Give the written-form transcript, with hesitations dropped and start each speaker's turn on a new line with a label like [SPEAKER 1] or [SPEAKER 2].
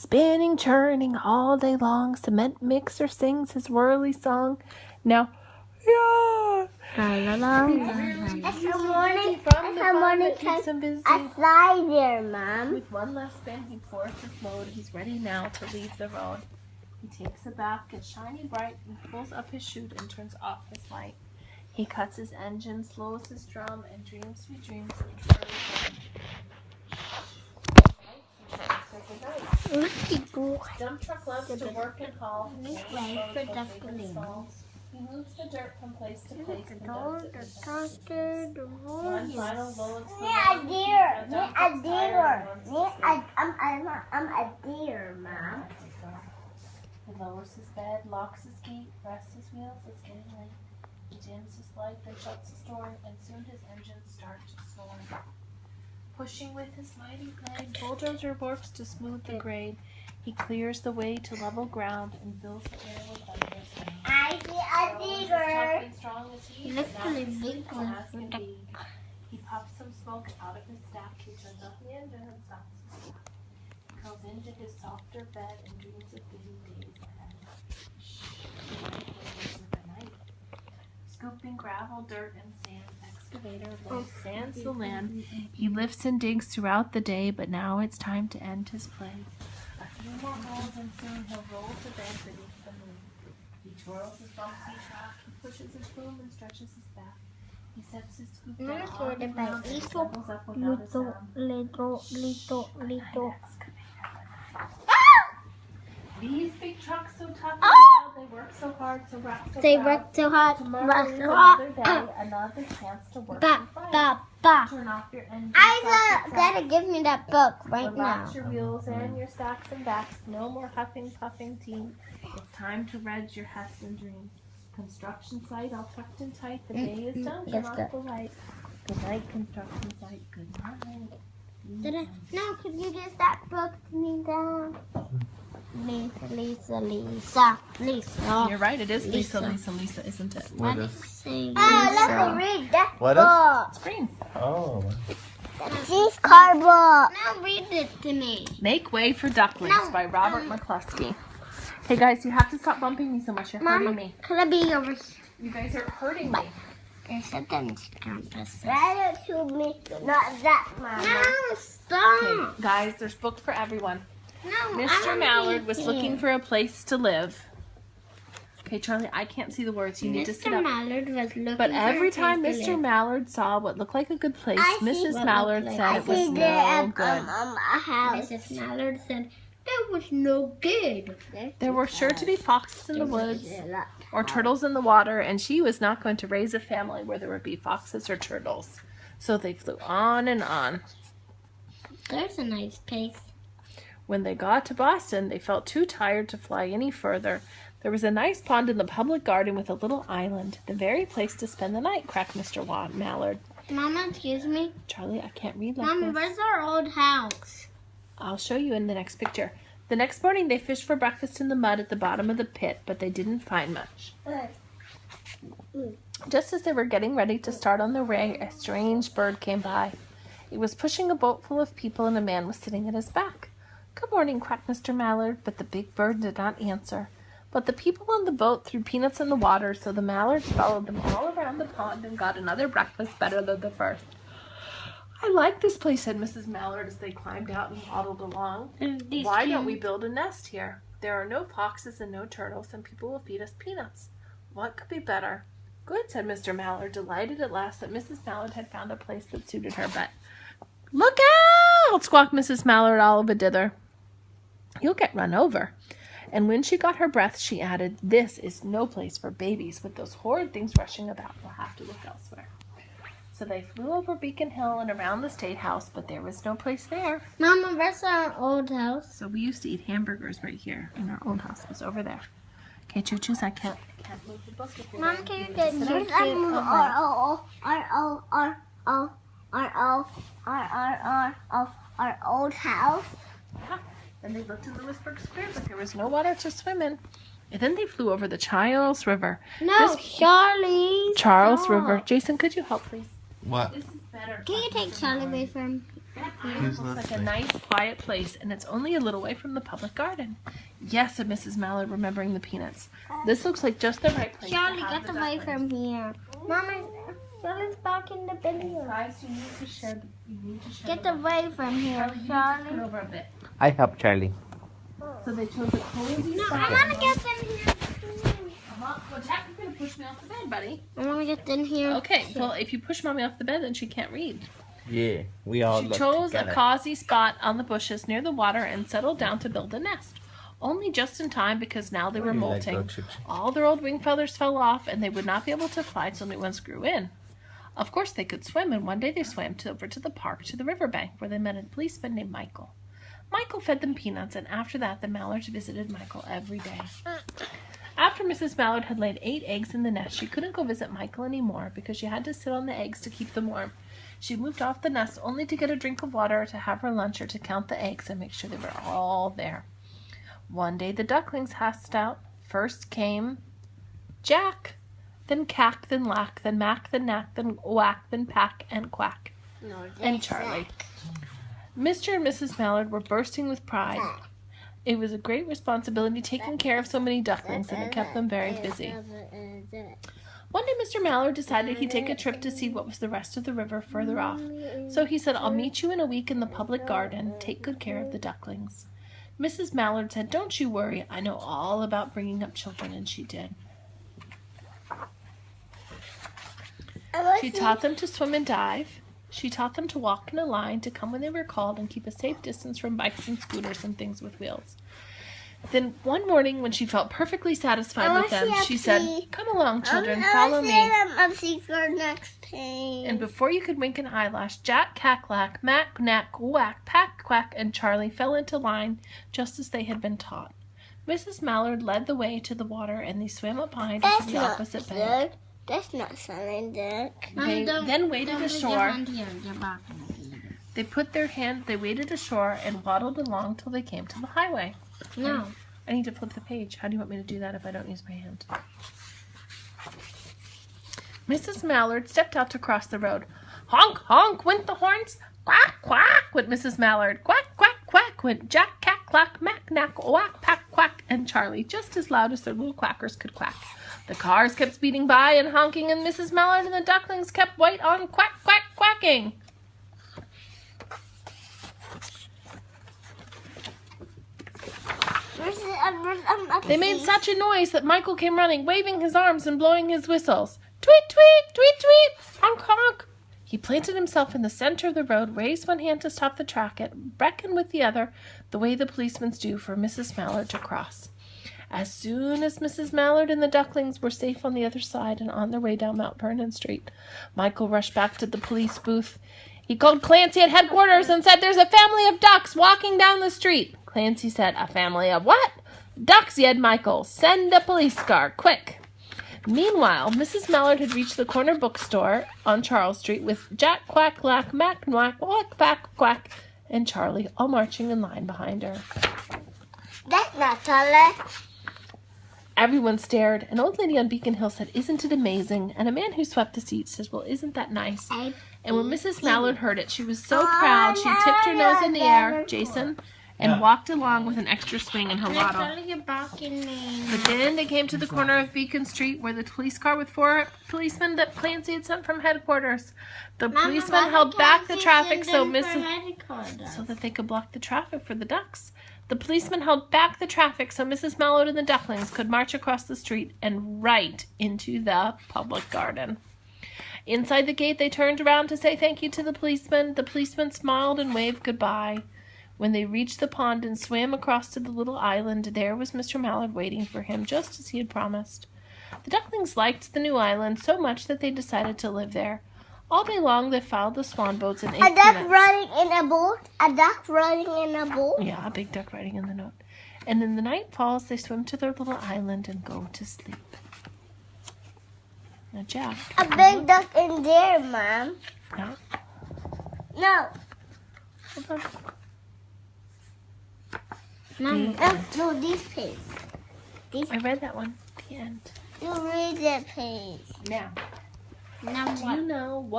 [SPEAKER 1] Spinning, churning all day long, cement mixer sings his whirly song. Now, yeah.
[SPEAKER 2] It's a morning time. I fly there, Mom.
[SPEAKER 1] With one last spin, he pours his load. He's ready now to leave the road. He takes a bath, gets shiny bright, and pulls up his chute and turns off his light. He cuts his engine, slows his drum, and dreams sweet dreams of Dump truck loves to work and haul. He moves the dirt from place to place and does it with one final load.
[SPEAKER 2] I'm a deer, Mom.
[SPEAKER 1] He lowers his bed, locks his gate, rests his wheels. It's getting late. He dims his light, then shuts his door, and soon his engines start to snore. Pushing with his mighty blade, bulldozer works to smooth the grade. He clears the way to level ground and fills the air with thunderous sound.
[SPEAKER 2] I see a deer.
[SPEAKER 1] He looks really big as can be. He pops some smoke out of his stack. He turns off the engine and stops his stack. He curls into his softer bed and dreams of busy days ahead. Scooping gravel, dirt, and sand, excavator sands the land. He lifts and digs throughout the day, but now it's time to end his play. A few more holes and soon he'll roll to bed beneath the moon. He twirls his bumpy track, he pushes his broom and stretches his back. He sets his scoop down on the ground and snuggles up without a sound. These big trucks so tough and loud, they work so hard, so rock so hard. Tomorrow is another day, another chance to work and fight. Turn off your engine.
[SPEAKER 2] Daddy, give me that book right now.
[SPEAKER 1] Relax your wheels and your stacks and backs. No more huffing, puffing team. It's time to reg your hats and dreams. Construction site all tucked and tight. The day is done. Turn off the light. Good night, construction site. Good night.
[SPEAKER 2] Now, could you give that book to me down? Lisa.
[SPEAKER 1] You're right, it is Lisa, isn't it?
[SPEAKER 3] What is?
[SPEAKER 2] Let me read that
[SPEAKER 3] What
[SPEAKER 2] book.
[SPEAKER 1] It's green.
[SPEAKER 3] Oh.
[SPEAKER 2] This card book. Now read it to me.
[SPEAKER 1] Make Way for Ducklings by Robert McCluskey. Hey guys, you have to stop bumping me so much. You're hurting me.
[SPEAKER 2] Could I be over here?
[SPEAKER 1] You guys are hurting me.
[SPEAKER 2] Rather to me, not that, Mama. No, stop.
[SPEAKER 1] Okay, guys, there's book for everyone.
[SPEAKER 2] No,
[SPEAKER 1] Mr. Mallard was looking for a place to live. Okay, Charlie, I can't see the words. You need to sit up.
[SPEAKER 2] Mallard was looking
[SPEAKER 1] But every
[SPEAKER 2] for a
[SPEAKER 1] time
[SPEAKER 2] place to
[SPEAKER 1] Mr.
[SPEAKER 2] live.
[SPEAKER 1] Mallard saw what looked like a good place, Mrs. Mallard said
[SPEAKER 2] I
[SPEAKER 1] it was
[SPEAKER 2] see there,
[SPEAKER 1] no good.
[SPEAKER 2] a house. Mrs. Mallard said that was no good.
[SPEAKER 1] There were sure to be foxes in the woods or turtles in the water, and she was not going to raise a family where there would be foxes or turtles. So they flew on and on.
[SPEAKER 2] There's a nice place.
[SPEAKER 1] When they got to Boston, they felt too tired to fly any further. There was a nice pond in the public garden with a little island. The very place to spend the night, cracked Mr. Mallard.
[SPEAKER 2] Mama, excuse me?
[SPEAKER 1] Charlie, I can't read like
[SPEAKER 2] Mama,
[SPEAKER 1] this.
[SPEAKER 2] where's our old house?
[SPEAKER 1] I'll show you in the next picture. The next morning, they fished for breakfast in the mud at the bottom of the pit, but they didn't find much. Just as they were getting ready to start on their way, a strange bird came by. It was pushing a boat full of people, and a man was sitting at his back. "Good morning," quacked Mr. Mallard, but the big bird did not answer. But the people on the boat threw peanuts in the water, so the Mallards followed them all around the pond and got another breakfast better than the first. "I like this place," said Mrs. Mallard as they climbed out and waddled along. "Why don't we build a nest here? There are no foxes and no turtles, and people will feed us peanuts. What could be better?" "Good," said Mr. Mallard, delighted at last that Mrs. Mallard had found a place that suited her. But "Look out!" squawked Mrs. Mallard all of a dither. "You'll get run over." And when she got her breath, she added, "This is no place for babies with those horrid things rushing about. We'll have to look elsewhere." So they flew over Beacon Hill and around the State House, but there was no place there.
[SPEAKER 2] Mama, where's our old house?
[SPEAKER 1] So we used to eat hamburgers right here, and our old house was over there. Okay, Choo-Choos, I can't move the book with you.
[SPEAKER 2] Mom, can you get our old house?
[SPEAKER 1] Yeah. Then they looked in Lewisburg Square, but there was no water to swim in. And then they flew over the Charles River.
[SPEAKER 2] No, Charlie.
[SPEAKER 1] Charles River. Jason, could you help, please?
[SPEAKER 3] What?
[SPEAKER 1] This is better.
[SPEAKER 2] Can you take Charlie away from
[SPEAKER 1] Looks like a nice, quiet place, and it's only a little way from the public garden. Yes, said Mrs. Mallard, remembering the peanuts. This looks like just the right place.
[SPEAKER 2] Charlie, get away from here. Mama, Charlie's back in the video.
[SPEAKER 1] Guys, you need to share.
[SPEAKER 2] Get away from here, Charlie.
[SPEAKER 1] Over a bit.
[SPEAKER 3] I help Charlie.
[SPEAKER 1] So they chose a cozy
[SPEAKER 2] No,
[SPEAKER 1] spot.
[SPEAKER 2] I want to get in here.
[SPEAKER 1] Well, Jack, you're gonna push me off the bed, buddy.
[SPEAKER 2] I want to get in here.
[SPEAKER 1] Okay. Well, if you push Mommy off the bed, then she can't read.
[SPEAKER 3] Yeah, we all
[SPEAKER 1] She
[SPEAKER 3] look
[SPEAKER 1] chose
[SPEAKER 3] together.
[SPEAKER 1] a cozy spot on the bushes near the water and settled down to build a nest. Only just in time because now they were molting. All their old wing feathers fell off and they would not be able to fly till new ones grew in. Of course they could swim, and one day they swam over to the park to the riverbank where they met a policeman named Michael. Michael fed them peanuts, and after that the Mallards visited Michael every day. After Mrs. Mallard had laid 8 eggs in the nest, she couldn't go visit Michael anymore because she had to sit on the eggs to keep them warm. She moved off the nest only to get a drink of water, to have her lunch, or to count the eggs and make sure they were all there. One day the ducklings hatched out. First came Jack, then Cack, then Lack, then Mack, then Knack, then Whack, then Pack, and Quack, and Charlie. Mr. and Mrs. Mallard were bursting with pride. It was a great responsibility taking care of so many ducklings, and it kept them very busy. One day Mr. Mallard decided he'd take a trip to see what was the rest of the river further off. So he said, "I'll meet you in a week in the public garden. Take good care of the ducklings." Mrs. Mallard said, "Don't you worry. I know all about bringing up children," and she did. She taught them to swim and dive. She taught them to walk in a line, to come when they were called, and keep a safe distance from bikes and scooters and things with wheels. Then one morning, when she felt perfectly satisfied with them, she said, "Come along, children, follow me."
[SPEAKER 2] Next page.
[SPEAKER 1] And before you could wink an eyelash, Jack, Cack, Lack, Mack, Knack, Whack, Pack, Quack, and Charlie fell into line just as they had been taught. Mrs. Mallard led the way to the water, and they swam up behind her to the opposite bank.
[SPEAKER 2] That's not something, Dick.
[SPEAKER 1] They then waded ashore. They waded ashore and waddled along till they came to the highway.
[SPEAKER 2] No.
[SPEAKER 1] I need to flip the page. How do you want me to do that if I don't use my hand? Mrs. Mallard stepped out to cross the road. Honk, honk went the horns. Quack, quack went Mrs. Mallard. Quack, quack, quack went Jack, Cack, Clack, Mack, Knack, Whack, Pack, Quack, and Charlie, just as loud as their little quackers could quack. The cars kept speeding by and honking, and Mrs. Mallard and the ducklings kept right on quack, quack, quacking. They made such a noise that Michael came running, waving his arms and blowing his whistles. Tweet, tweet, tweet, tweet, honk, honk. He planted himself in the center of the road, raised one hand to stop the traffic, beckoned with the other, the way the policemen do for Mrs. Mallard to cross. As soon as Mrs. Mallard and the ducklings were safe on the other side and on their way down Mount Vernon Street, Michael rushed back to the police booth. He called Clancy at headquarters and said, "There's a family of ducks walking down the street." Clancy said, "A family of what?" "Ducks," yelled Michael. "Send a police car, quick." Meanwhile, Mrs. Mallard had reached the corner bookstore on Charles Street with Jack, Quack, Lack, Mack, Whack, Whack, Pack, Quack, and Charlie all marching in line behind her.
[SPEAKER 2] That's not Charlie.
[SPEAKER 1] Everyone stared. An old lady on Beacon Hill said, "Isn't it amazing?" And a man who swept the seats says, "Well, isn't that nice?" And when Mrs. Mallard heard it, she was so proud she tipped her nose in the air, Jason, and walked along with an extra swing in her waddle. But then they came to the corner of Beacon Street where the police car with 4 policemen that Clancy had sent from headquarters. The policemen held back the traffic so that they could block the traffic for the ducks. The policemen held back the traffic so Mrs. Mallard and the ducklings could march across the street and right into the public garden. Inside the gate, they turned around to say thank you to the policemen. The policemen smiled and waved goodbye. When they reached the pond and swam across to the little island, there was Mr. Mallard waiting for him, just as he had promised. The ducklings liked the new island so much that they decided to live there. All day long, they followed the swan boats and ate
[SPEAKER 2] A duck
[SPEAKER 1] peanuts.
[SPEAKER 2] riding in a boat? A duck riding in a boat?
[SPEAKER 1] Yeah, a big duck riding in the boat. And in the night falls, they swim to their little island and go to sleep. Now, Jack.
[SPEAKER 2] A big duck in there, Mom.
[SPEAKER 1] No.
[SPEAKER 2] No.
[SPEAKER 1] Hold on.
[SPEAKER 2] Mom, no, these pigs.
[SPEAKER 1] I read that one. The end.
[SPEAKER 2] You read that page.
[SPEAKER 1] Now,
[SPEAKER 2] Now
[SPEAKER 1] do you know what?